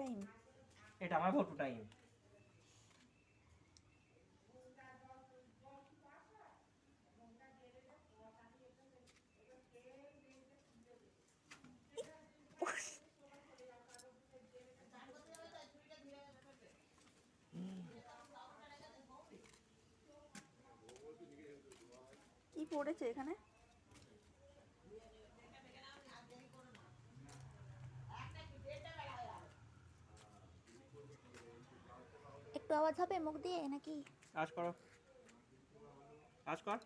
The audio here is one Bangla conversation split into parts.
টাইম, এটা আমার ভোটু টাইম। কি পড়েছে এখানে? একটু আওয়াজ হবে মুখ দিয়ে নাকি? আজ করো, আজ কর,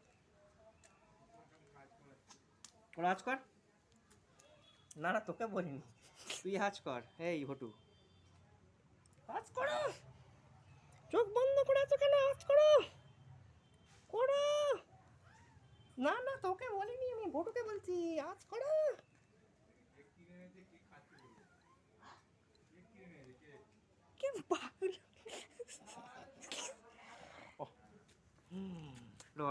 আজ কর। না না তোকে বলিনি, তুই আজ কর। এই ভটু আজ করো, চোখ বন্ধ করে আছো কেন? আজ করো, করো। না না তোকে বলিনি, আমি ভটুকে বলছি, আজ করো। কি পাগল!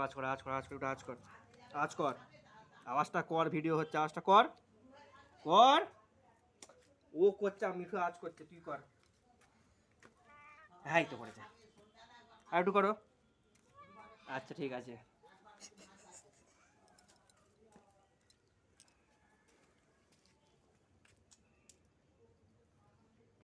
আজ কর, আজ কর, আজ কর, আজ কর, আজ কর, আওয়াজটা কর, ভিডিও হচ্ছে, আওয়াজটা কর, কর। ও করছে, মিঠু আজ করছে, তুই কর। হ্যাঁ তো করেছে, আর একটু করো। আচ্ছা ঠিক আছে।